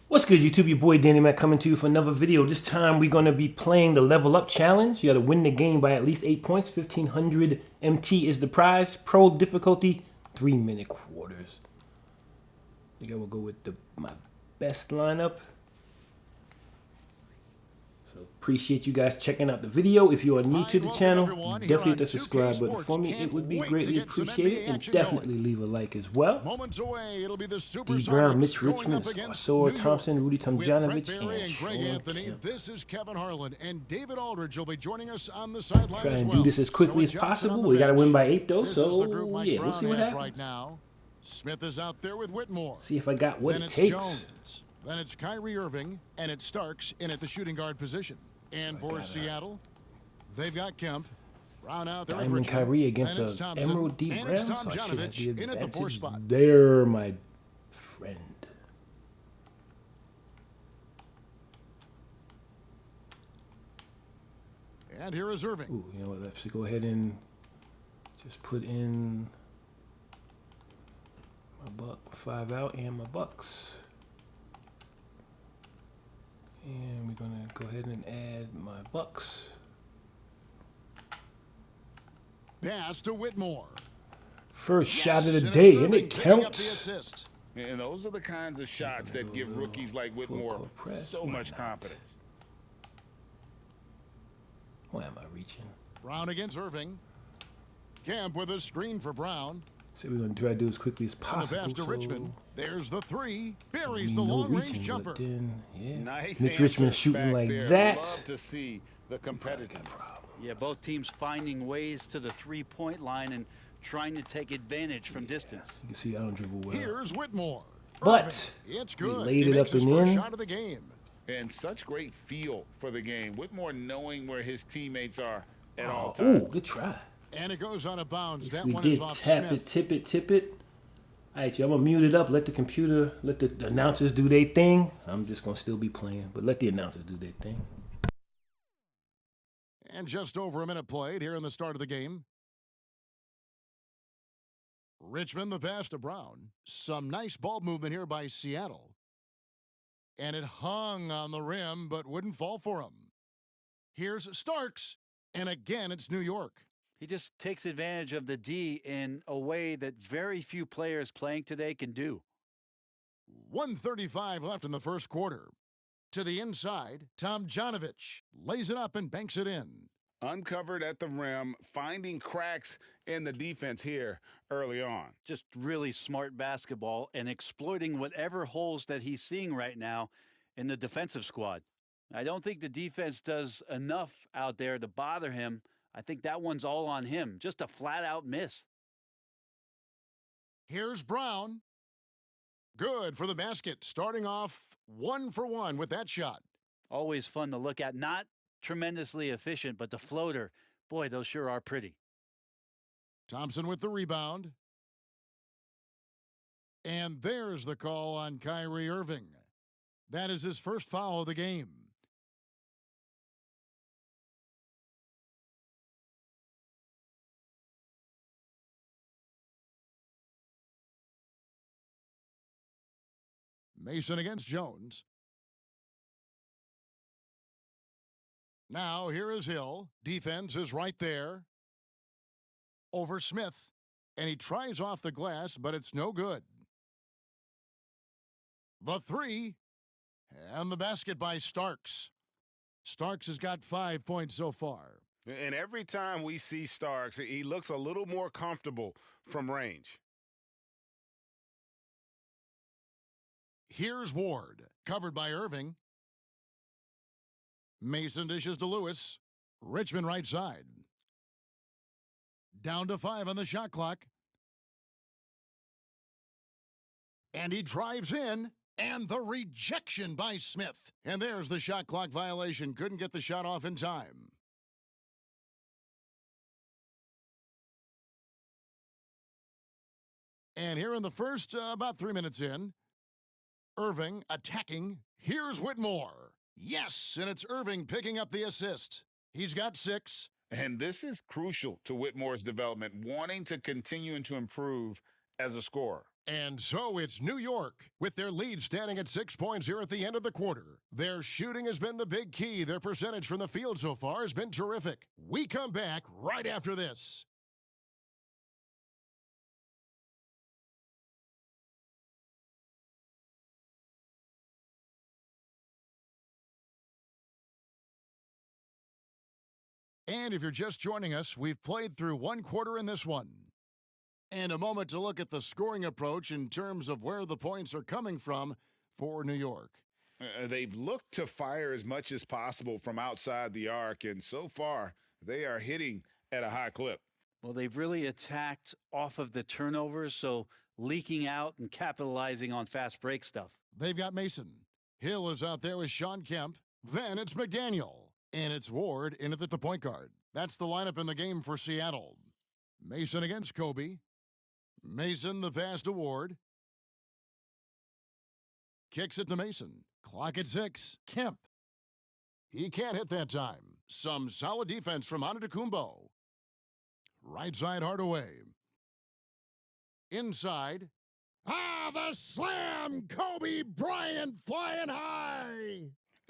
What's good, YouTube? Your boy Danny Mac coming to you for another video. This time we're going to be playing the Level Up Challenge. You got to win the game by at least 8 points. 1500 MT is the prize. Pro difficulty, 3-minute quarters. I think I will go with my best lineup. So appreciate you guys checking out the video. If you are new to the channel, definitely hit the subscribe button for me. It would be greatly appreciated. And definitely leave a like as well. Moments away, it'll be the D. Brown, Mitch Supersonics Richmond, Saur Thompson, Rudy Tomjanovich, and Greg Sean Anthony. Kemp. This is Kevin Harlan, and David Aldridge will be joining us on the sideline Try as and well. do this as quickly as possible. We got to win by 8 though, This so is the group Mike yeah, we'll Brown see what has happens. right now. Smith is out there with Whitmore. See if I got what Then it it's takes. Jones. Then it's Kyrie Irving, and it's Starks in at the shooting guard position. And for Seattle, they've got Kemp. Brown out there with Diamond Richmond. Kyrie against Then it's an Thompson. Emerald D. And Brown, it's so I should have Tomjanovich the in at the 4th advantage spot. there, my friend. And here is Irving. Ooh, you know what? Let's go ahead and just put in my buck 5 out and my bucks. And we're gonna go ahead and add my bucks. Pass to Whitmore. First shot of the And it's day, and Irving it picking up the counts. assist. And those are the kinds of shots that give rookies like Whitmore so much confidence. Why am I reaching? Brown against Irving. Kemp with a screen for Brown. So we're gonna try to do as quickly as On the possible. pass to so Richmond. There's the three. Buries the no long-range reaching, jumper. but then, yeah. Nice Mitch Richmond shooting back like there. that. Love to see the competitiveness. Yeah, both teams finding ways to the three-point line and trying to take advantage from distance. You can see I don't dribble well. Here's Whitmore. But Irving. It's he good. laid He it makes up his and first in. shot of the game. And such great feel for the game. Whitmore knowing where his teammates are at all Ooh, times. good try. And it goes out of bounds. That We one did is off tap Smith. it, tip it. All right, y'all, I'm gonna mute it up. Let the announcers do their thing. I'm just gonna still be playing, but let the announcers do their thing. And just over a minute played here in the start of the game. Richmond the pass to Brown. Some nice ball movement here by Seattle. And it hung on the rim, but wouldn't fall for him. Here's Starks. And again, it's New York. He just takes advantage of the D in a way that very few players playing today can do. 1:35 left in the first quarter. To the inside, Tomjanovich lays it up and banks it in. Uncovered at the rim, finding cracks in the defense here early on. Just really smart basketball and exploiting whatever holes that he's seeing right now in the defensive squad. I don't think the defense does enough out there to bother him. I think that one's all on him. Just a flat-out miss. Here's Brown. Good for the basket. Starting off 1 for 1 with that shot. Always fun to look at. Not tremendously efficient, but the floater, boy, those sure are pretty. Thompson with the rebound. And there's the call on Kyrie Irving. That is his first foul of the game. Mason against Jones. Now here is Hill. Defense is right there. Over Smith. And he tries off the glass, but it's no good. The three. And the basket by Starks. Starks has got 5 points so far. And every time we see Starks, he looks a little more comfortable from range. Here's Ward, covered by Irving. Mason dishes to Lewis. Richmond right side. Down to 5 on the shot clock. And he drives in. And the rejection by Smith. And there's the shot clock violation. Couldn't get the shot off in time. And here in the first, about 3 minutes in, Irving attacking. Here's Whitmore. Yes, and it's Irving picking up the assist. He's got 6. And this is crucial to Whitmore's development, wanting to continue and to improve as a scorer. And so it's New York, with their lead standing at 6 points here at the end of the quarter. Their shooting has been the big key. Their percentage from the field so far has been terrific. We come back right after this. And if you're just joining us, we've played through one quarter in this one. And a moment to look at the scoring approach in terms of where the points are coming from for New York. They've looked to fire as much as possible from outside the arc, and so far they are hitting at a high clip. Well, they've really attacked off of the turnovers, so leaking out and capitalizing on fast break stuff. They've got Mason. Hill is out there with Sean Kemp. Then it's McDaniel. And it's Ward in at the point guard. That's the lineup in the game for Seattle. Mason against Kobe. Mason the pass to Ward. Kicks it to Mason. Clock at 6. Kemp. He can't hit that time. Some solid defense from Antetokounmpo. Right side Hardaway. Inside. The slam! Kobe Bryant flying high!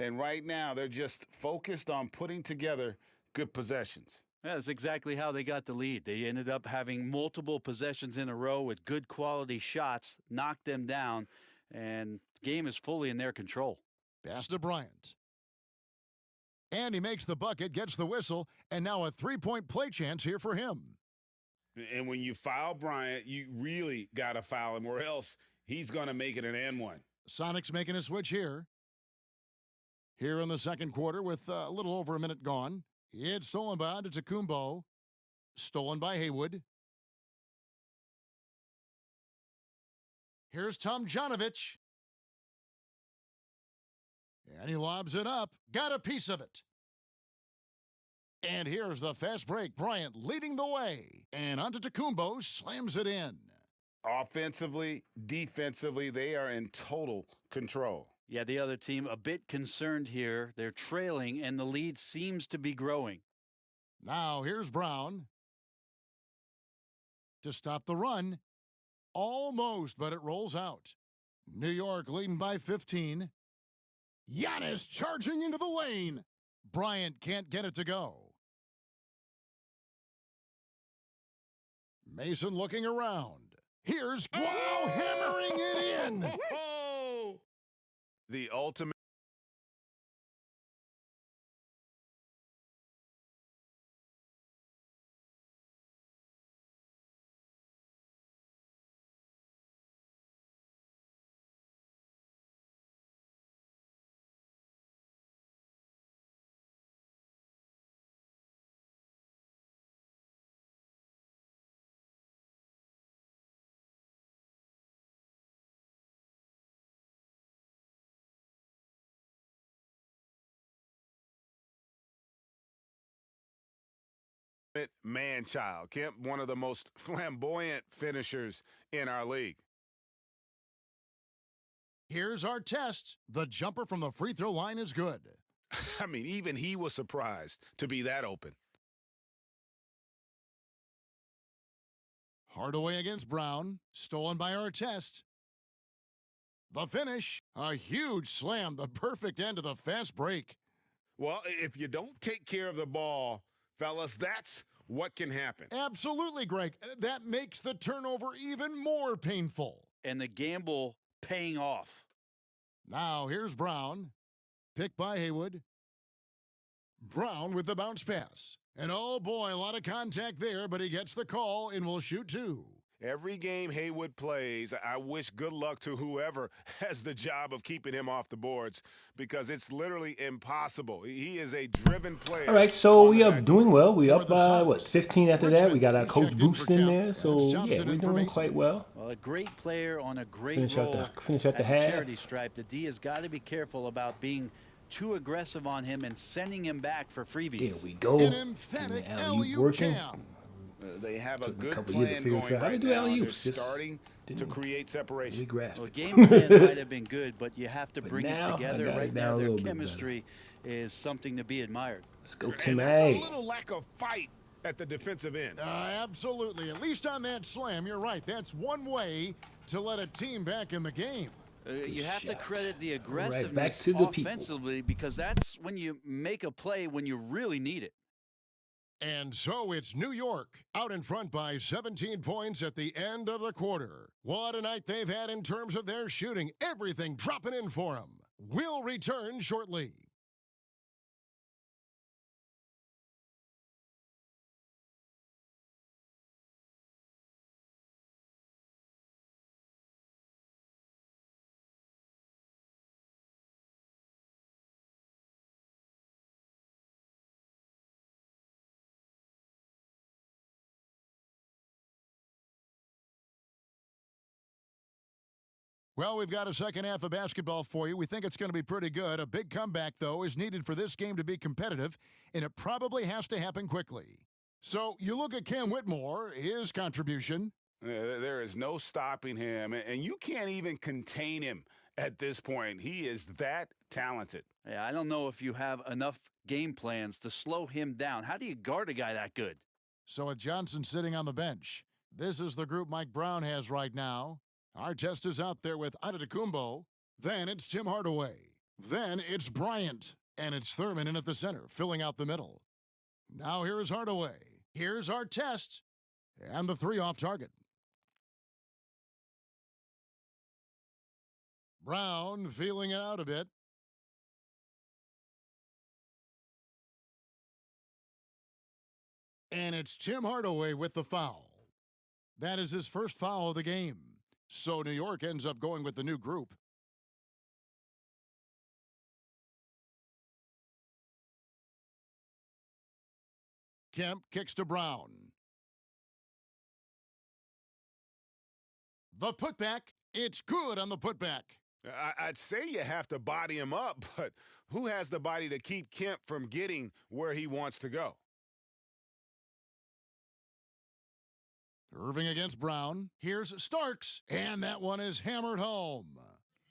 And right now they're just focused on putting together good possessions. Yeah, that's exactly how they got the lead. They ended up having multiple possessions in a row with good quality shots, knocked them down, and the game is fully in their control. Pass to Bryant. And he makes the bucket, gets the whistle, and now a three-point play chance here for him. And when you foul Bryant, you really got to foul him, or else he's going to make it an and one. Sonics making a switch here. Here in the second quarter with a little over a minute gone. It's stolen by Antetokounmpo. Stolen by Haywood. Here's Tomjanovich. And he lobs it up. Got a piece of it. And here's the fast break. Bryant leading the way. And Antetokounmpo slams it in. Offensively, defensively, they are in total control. Yeah, the other team a bit concerned here. They're trailing, and the lead seems to be growing. Now here's Brown to stop the run. Almost, but it rolls out. New York leading by 15. Giannis charging into the lane. Bryant can't get it to go. Mason looking around. Here's Wow hammering it in. The ultimate. Man-child. Kemp, one of the most flamboyant finishers in our league. Here's our test. The jumper from the free throw line is good. I mean, even he was surprised to be that open. Hardaway against Brown. Stolen by Artest. The finish. A huge slam. The perfect end of the fast break. Well, if you don't take care of the ball, fellas, that's what can happen. Absolutely, Greg. That makes the turnover even more painful. And the gamble paying off. Now here's Brown. Picked by Haywood. Brown with the bounce pass. And oh boy, a lot of contact there, but he gets the call and will shoot two. Every game Haywood plays, I wish good luck to whoever has the job of keeping him off the boards, because it's literally impossible. He is a driven player. All right, so we are doing well. We up by, 15 after that. We got our coach Boost in there. So, yeah, we're doing quite well. Well, a great player on a great Finish role out the half. charity stripe. The D has got to be careful about being too aggressive on him and sending him back for freebies. There we go. An emphatic alley-oop working. They have a Took me a good couple years to plan figure going out how to right do now. They're alley-oops. Just starting to create separation. We grasp Well, it. game plan might have been good, but you have to But bring it now, I together. got it Right down now, a their little bit chemistry is something to be admired. Let's go, And Tim that's a A. little lack of fight at the defensive end. Absolutely. At least on that slam, you're right. That's one way to let a team back in the game. You have to credit the Right, back aggressiveness to the people. offensively because that's when you make a play when you really need it. And so it's New York out in front by 17 points at the end of the quarter. What a night they've had in terms of their shooting. Everything dropping in for them. We'll return shortly. Well, we've got a second half of basketball for you. We think it's going to be pretty good. A big comeback, though, is needed for this game to be competitive, and it probably has to happen quickly. So you look at Cam Whitmore, his contribution. There is no stopping him, and you can't even contain him at this point. He is that talented. Yeah, I don't know if you have enough game plans to slow him down. How do you guard a guy that good? So with Johnson sitting on the bench, this is the group Mike Brown has right now. Our test is out there with Antetokounmpo. Then it's Tim Hardaway. Then it's Bryant. And it's Thurman in at the center, filling out the middle. Now here's Hardaway. Here's our test. And the three off target. Brown feeling it out a bit. And it's Tim Hardaway with the foul. That is his first foul of the game. So New York ends up going with the new group. Kemp kicks to Brown. The putback. It's good on the putback. I'd say you have to body him up, but who has the body to keep Kemp from getting where he wants to go? Irving against Brown. Here's Starks, and that one is hammered home.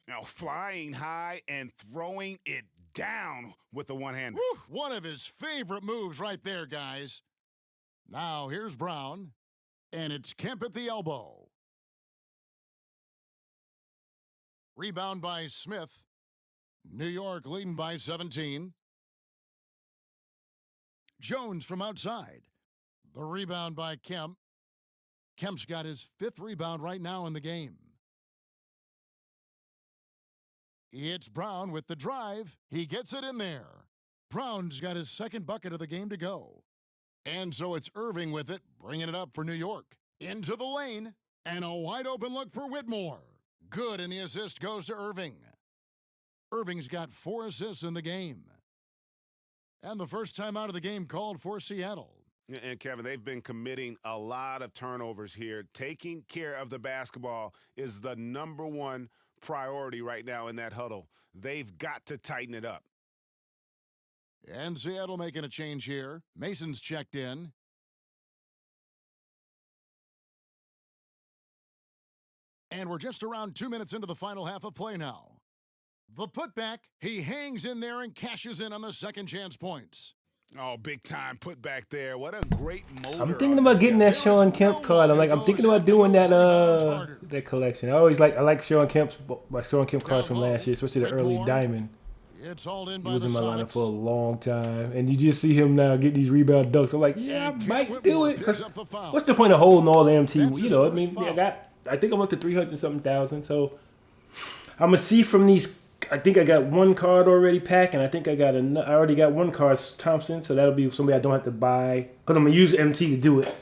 Now flying high and throwing it down with the one-hander. One of his favorite moves right there, guys. Now here's Brown, and it's Kemp at the elbow. Rebound by Smith. New York leading by 17. Jones from outside. The rebound by Kemp. Kemp's got his fifth rebound right now in the game. It's Brown with the drive. He gets it in there. Brown's got his second bucket of the game to go. And so it's Irving with it, bringing it up for New York. Into the lane, and a wide open look for Whitmore. Good, and the assist goes to Irving. Irving's got 4 assists in the game. And the first time out of the game called for Seattle. And, Kevin, they've been committing a lot of turnovers here. Taking care of the basketball is the #1 priority right now in that huddle. They've got to tighten it up. And Seattle making a change here. Mason's checked in. And we're just around 2 minutes into the final half of play now. The putback, he hangs in there and cashes in on the second chance points. Oh, big time put back there. What a great motor. I'm thinking about getting that Sean Kemp card. I'm thinking about doing that collection. I like Sean Kemp cards from last year, especially the early diamond. It's all in He by was the in my lineup Sonics. for a long time, and you just see him now get these rebound dunks. I'm like, yeah, I might do it. 'Cause what's the point of holding all the MT? That's his first foul. I think I'm up to 300-something thousand. So I'm gonna see from these. I think I got one card already packed, and I think I already got one card Thompson. So that'll be somebody I don't have to buy because I'm gonna use MT to do it.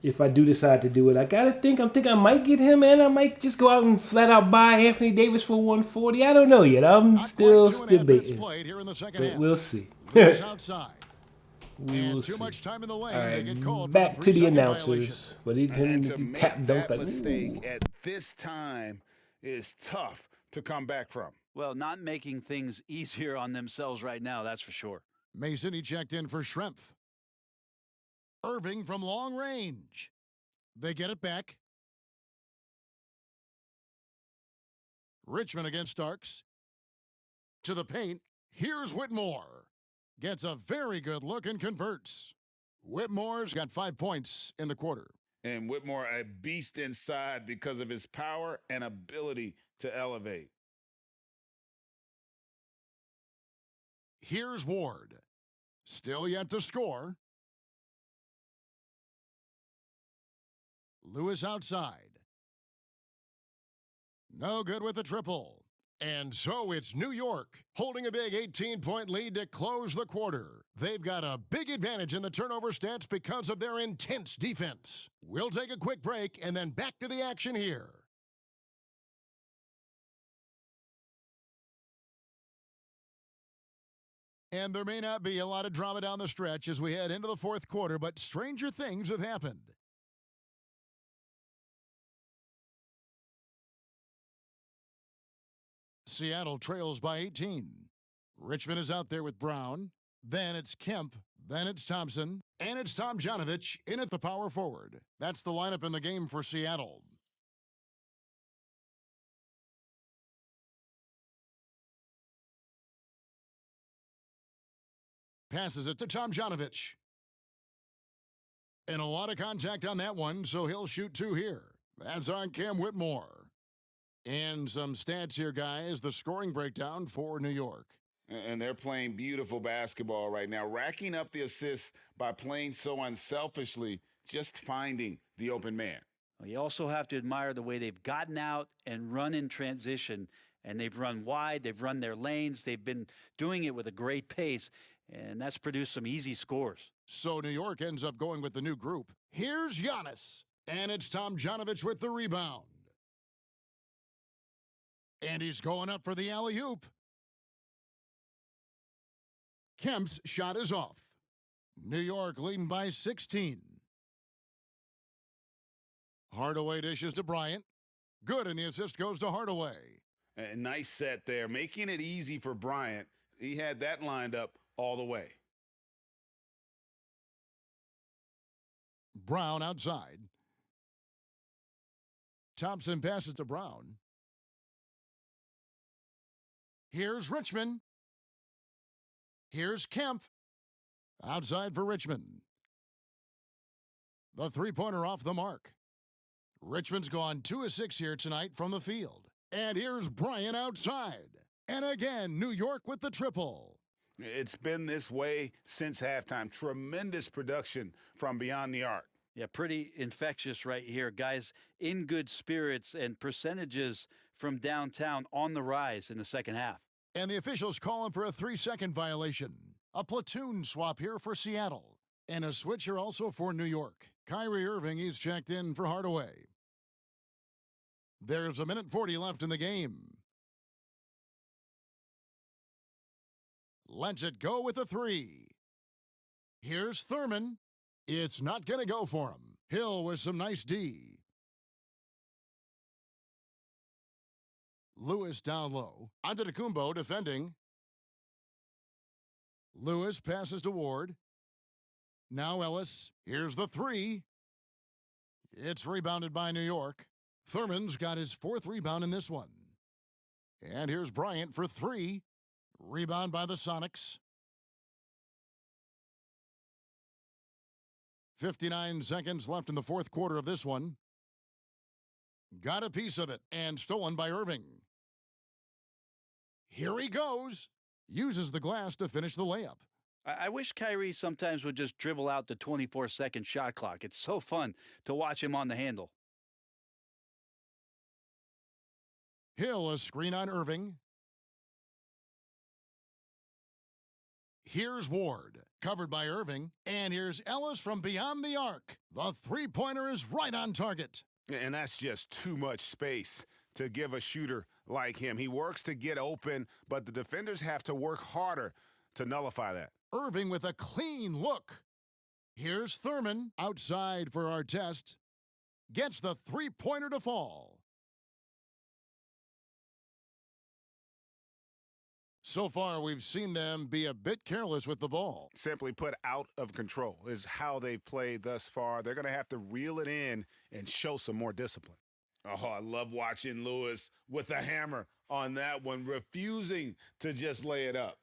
If I do decide to do it, I'm thinking I might get him, and I might just go out and flat out buy Anthony Davis for 140. I don't know yet. I'm Not still quite 2.5 minutes debating, played here in the second but half. we'll see. Lewis outside. We And will too see. much time in the lane. All They get called right, for back to the 3-second violation. announcers. But he And to didn't make tap dunks that like mistake ooh. at this time is tough to come back from. Well, not making things easier on themselves right now, that's for sure. Mason, he checked in for Schrempf. Irving from long range. They get it back. Richmond against Starks. To the paint. Here's Whitmore. Gets a very good look and converts. Whitmore's got 5 points in the quarter. And Whitmore, a beast inside because of his power and ability to elevate. Here's Ward. Still yet to score. Lewis outside. No good with the triple. And so it's New York holding a big 18-point lead to close the quarter. They've got a big advantage in the turnover stats because of their intense defense. We'll take a quick break and then back to the action here. And there may not be a lot of drama down the stretch as we head into the fourth quarter, but stranger things have happened. Seattle trails by 18. Richmond is out there with Brown. Then it's Kemp. Then it's Thompson. And it's Tomjanovich in at the power forward. That's the lineup in the game for Seattle. Passes it to Tomjanovich. And a lot of contact on that one, so he'll shoot 2 here. That's on Cam Whitmore. And some stats here, guys. The scoring breakdown for New York. And they're playing beautiful basketball right now, racking up the assists by playing so unselfishly, just finding the open man. You also have to admire the way they've gotten out and run in transition. And they've run wide, they've run their lanes, they've been doing it with a great pace, and that's produced some easy scores. So New York ends up going with the new group. Here's Giannis, and it's Tomjanovich with the rebound. And he's going up for the alley-oop. Kemp's shot is off. New York leading by 16. Hardaway dishes to Bryant. Good, and the assist goes to Hardaway. A nice set there, making it easy for Bryant. He had that lined up all the way. Brown outside. Thompson passes to Brown. Here's Richmond. Here's Kemp. Outside for Richmond. The three-pointer off the mark. Richmond's gone 2 of 6 here tonight from the field. And here's Bryant outside. And again, New York with the triple. It's been this way since halftime. Tremendous production from beyond the arc. Yeah, pretty infectious right here. Guys in good spirits and percentages from downtown on the rise in the second half. And the officials call him for a 3-second violation. A platoon swap here for Seattle. And a switch here also for New York. Kyrie Irving, he's checked in for Hardaway. There's 1:40 left in the game. Lets it go with a 3. Here's Thurman. It's not going to go for him. Hill with some nice D. Lewis down low. Antetokounmpo defending. Lewis passes to Ward. Now Ellis. Here's the 3. It's rebounded by New York. Thurman's got his 4th rebound in this one. And here's Bryant for 3. Rebound by the Sonics. 59 seconds left in the fourth quarter of this one. Got a piece of it and stolen by Irving. Here he goes. Uses the glass to finish the layup. I wish Kyrie sometimes would just dribble out the 24-second shot clock. It's so fun to watch him on the handle. Hill, a screen on Irving. Here's Ward, covered by Irving. And here's Ellis from beyond the arc. The three-pointer is right on target. And that's just too much space to give a shooter like him. He works to get open, but the defenders have to work harder to nullify that. Irving with a clean look. Here's Thurman outside for Artest. Gets the three-pointer to fall. So far, we've seen them be a bit careless with the ball. Simply put, out of control is how they've played thus far. They're going to have to reel it in and show some more discipline. Oh, I love watching Lewis with a hammer on that one, refusing to just lay it up.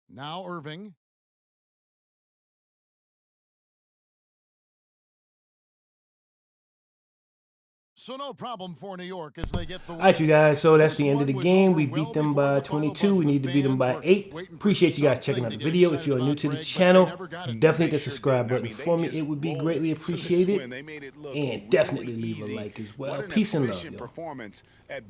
Now Irving. So no problem for New York as they get the win. All right, you guys, so that's This the end of the one was game. over We well beat them before by the final 22. buzz. We need to The beat them fans by were 8. waiting for Appreciate you guys checking something out to the get video. If excited you are new about, to the Greg, but they channel, never got it. definitely hit They the sure subscribe didn't. I button mean, for they me. just It would be rolled greatly to this appreciated. win. They made it look And really definitely leave a easy. like as well. What an Peace and love, efficient yo. performance at